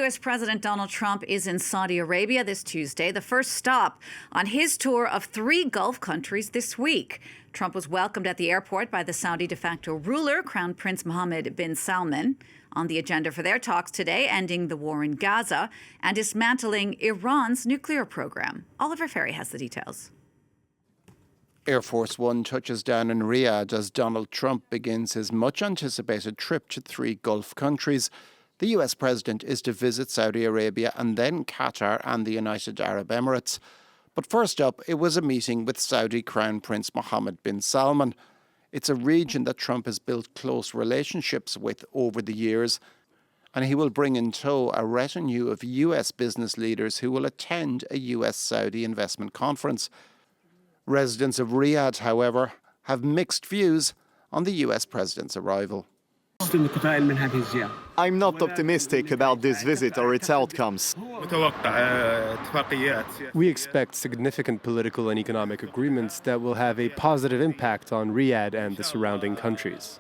U.S. President Donald Trump is in Saudi Arabia this Tuesday, the first stop on his tour of 3 Gulf countries this week. Trump was welcomed at the airport by the Saudi de facto ruler, Crown Prince Mohammed bin Salman. On the agenda for their talks today, ending the war in Gaza and dismantling Iran's nuclear program. Oliver Ferry has the details. Air Force One touches down in Riyadh as Donald Trump begins his much-anticipated trip to 3 Gulf countries. The US president is to visit Saudi Arabia and then Qatar and the United Arab Emirates. But first up, it was a meeting with Saudi Crown Prince Mohammed bin Salman. It's a region that Trump has built close relationships with over the years, and he will bring in tow a retinue of US business leaders who will attend a US-Saudi investment conference. Residents of Riyadh, however, have mixed views on the US president's arrival. I'm not optimistic about this visit or its outcomes. We expect significant political and economic agreements that will have a positive impact on Riyadh and the surrounding countries.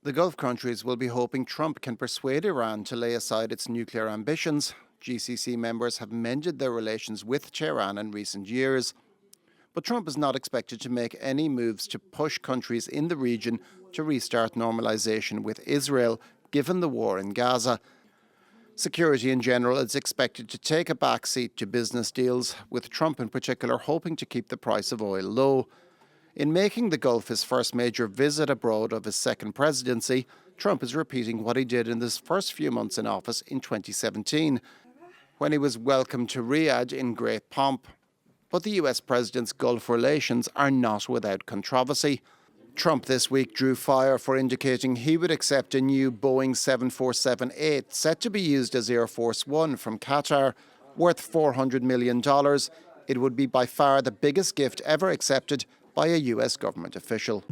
The Gulf countries will be hoping Trump can persuade Iran to lay aside its nuclear ambitions. GCC members have mended their relations with Tehran in recent years. But Trump is not expected to make any moves to push countries in the region to restart normalization with Israel, given the war in Gaza. Security in general is expected to take a backseat to business deals, with Trump in particular hoping to keep the price of oil low. In making the Gulf his first major visit abroad of his second presidency, Trump is repeating what he did in his first few months in office in 2017, when he was welcomed to Riyadh in great pomp. But the US president's Gulf relations are not without controversy. Trump this week drew fire for indicating he would accept a new Boeing 747-8 set to be used as Air Force One from Qatar, worth $400 million. It would be by far the biggest gift ever accepted by a US government official.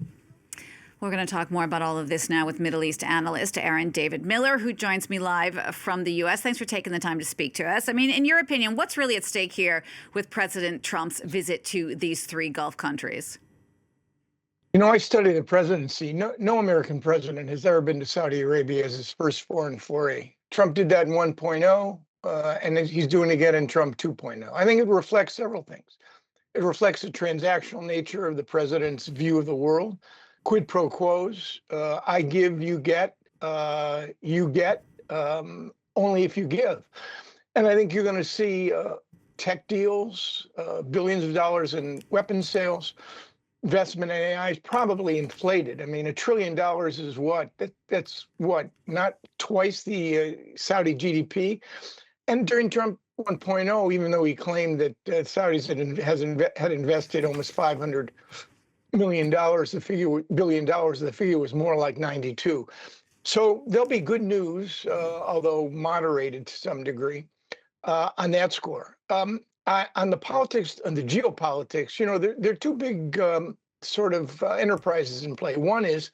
We're going to talk more about all of this now with Mideast analyst Aaron David Miller, who joins me live from the U.S. Thanks for taking the time to speak to us. I mean, in your opinion, what's really at stake here with President Trump's visit to these 3 Gulf countries? You know, I study the presidency. No American president has ever been to Saudi Arabia as his first foreign foray. Trump did that in 1.0, and he's doing it again in Trump 2.0. I think it reflects several things. It reflects the transactional nature of the president's view of the world. Quid pro quos, I give, you get, only if you give. And I think you're going to see tech deals, billions of dollars in weapons sales, investment in AI is probably inflated. I mean, $1 trillion is what? That's what? Not twice the Saudi GDP. And during Trump 1.0, even though he claimed that Saudis had invested almost $500 million, billion dollars, the figure was more like 92. So there'll be good news, although moderated to some degree, on that score. On the politics, on the geopolitics, you know, there are 2 big sort of enterprises in play. One is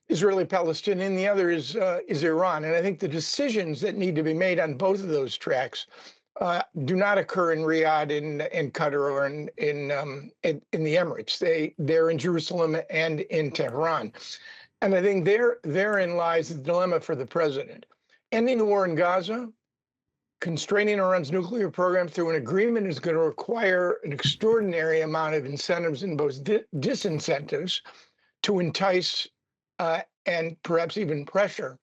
Israeli-Palestinian, the other is Iran. And I think the decisions that need to be made on both of those tracks do not occur in Riyadh, in Qatar, or in the Emirates. They're in Jerusalem and in Tehran. And I think therein lies the dilemma for the president. Ending the war in Gaza, constraining Iran's nuclear program through an agreement is going to require an extraordinary amount of incentives and both disincentives to entice and perhaps even pressure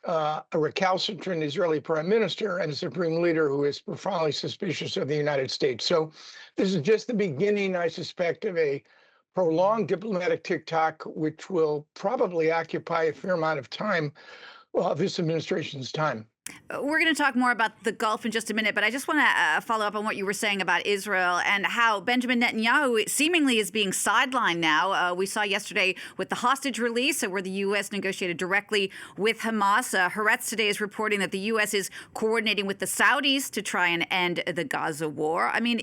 a recalcitrant Israeli prime minister and a supreme leader who is profoundly suspicious of the United States. So this is just the beginning, I suspect, of a prolonged diplomatic tick-tock, which will probably occupy a fair amount of time, this administration's time. We're going to talk more about the Gulf in just a minute, but I just want to follow up on what you were saying about Israel and how Benjamin Netanyahu seemingly is being sidelined now. We saw yesterday with the hostage release where the U.S. negotiated directly with Hamas. Haaretz today is reporting that the U.S. is coordinating with the Saudis to try and end the Gaza war. I mean,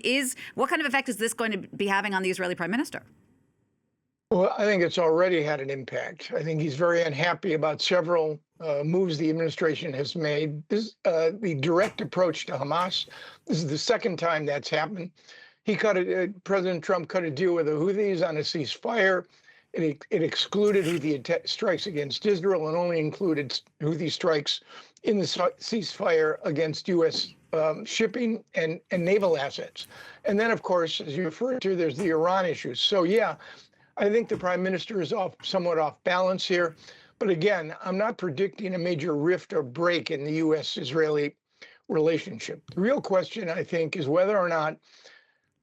what kind of effect is this going to be having on the Israeli prime minister? Well, I think it's already had an impact. I think he's very unhappy about several moves the administration has made. The direct approach to Hamas. This is the second time that's happened. President Trump cut a deal with the Houthis on a ceasefire. It excluded Houthi strikes against Israel and only included Houthi strikes in the ceasefire against U.S. Shipping and naval assets. And then, of course, as you referred to, there's the Iran issues. So, yeah, I think the prime minister is somewhat off balance here. But again, I'm not predicting a major rift or break in the U.S.-Israeli relationship. The real question, I think, is whether or not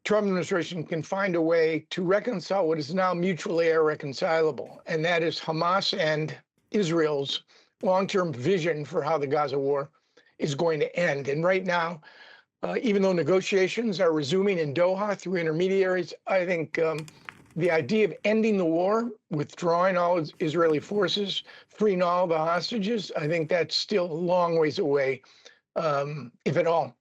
Trump administration can find a way to reconcile what is now mutually irreconcilable, and that is Hamas and Israel's long-term vision for how the Gaza war is going to end. And right now, even though negotiations are resuming in Doha through intermediaries, I think the idea of ending the war, withdrawing all Israeli forces, freeing all the hostages, I think that's still a long ways away, if at all.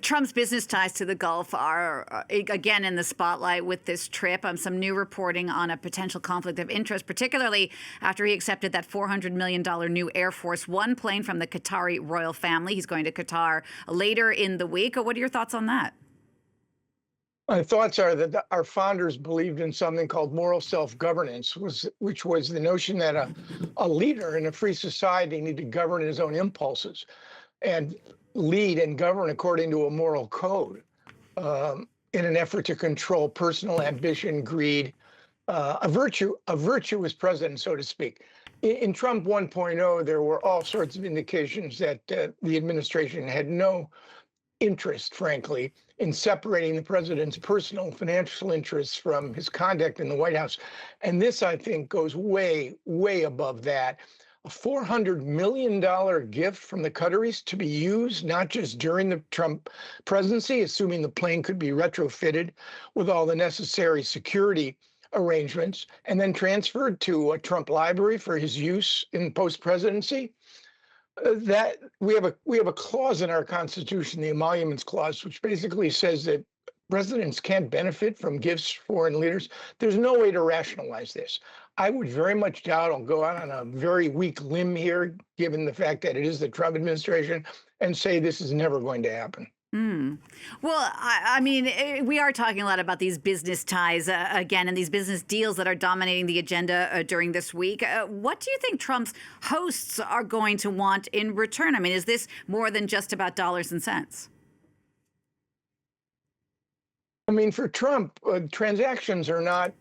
Trump's business ties to the Gulf are again in the spotlight with this trip. Some new reporting on a potential conflict of interest, particularly after he accepted that $400 million new Air Force One plane from the Qatari royal family. He's going to Qatar later in the week. What are your thoughts on that? My thoughts are that our founders believed in something called moral self-governance, which was the notion that a leader in a free society needed to govern his own impulses and lead and govern according to a moral code in an effort to control personal ambition, greed, a virtuous president, so to speak. In Trump 1.0, there were all sorts of indications that the administration had no interest, frankly, in separating the president's personal financial interests from his conduct in the White House. And this, I think, goes way, way above that. A $400 million gift from the Qataris to be used not just during the Trump presidency, assuming the plane could be retrofitted with all the necessary security arrangements, and then transferred to a Trump library for his use in post-presidency. That we have a clause in our Constitution, the Emoluments Clause, which basically says that presidents can't benefit from gifts to foreign leaders. There's no way to rationalize this. I would very much doubt, I'll go out on a very weak limb here, given the fact that it is the Trump administration, and say this is never going to happen. Well, I mean, we are talking a lot about these business ties again, and these business deals that are dominating the agenda during this week. What do you think Trump's hosts are going to want in return? I mean, is this more than just about dollars and cents? I mean, for Trump, transactions are not.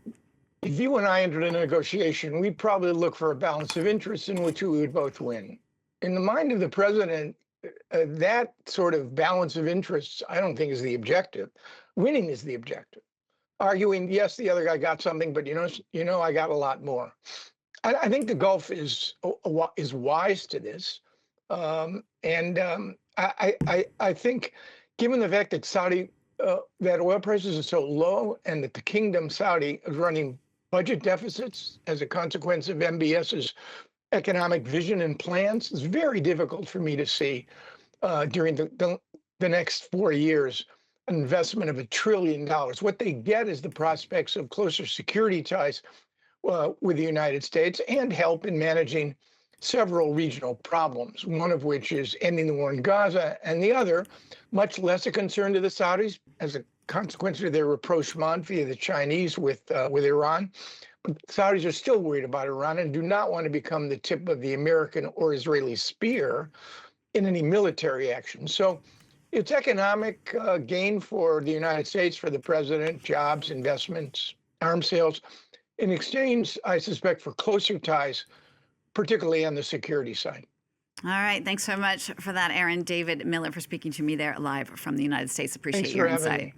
If you and I entered a negotiation, we'd probably look for a balance of interests in which we would both win. In the mind of the president, that sort of balance of interests, I don't think is the objective. Winning is the objective. Arguing, yes, the other guy got something, but you know, I got a lot more. I think the Gulf is wise to this, and I think, given the fact that that oil prices are so low, and that the Kingdom Saudi is running budget deficits as a consequence of MBS's economic vision and plans, it's very difficult for me to see during the next 4 years an investment of $1 trillion. What they get is the prospects of closer security ties with the United States and help in managing several regional problems, one of which is ending the war in Gaza, and the other, much less a concern to the Saudis as a consequence of their rapprochement via the Chinese with Iran. But Saudis are still worried about Iran and do not want to become the tip of the American or Israeli spear in any military action. So it's economic gain for the United States, for the president, jobs, investments, arms sales, in exchange, I suspect, for closer ties, particularly on the security side. All right. Thanks so much for that, Aaron. David Miller, for speaking to me there live from the United States. Appreciate your insight.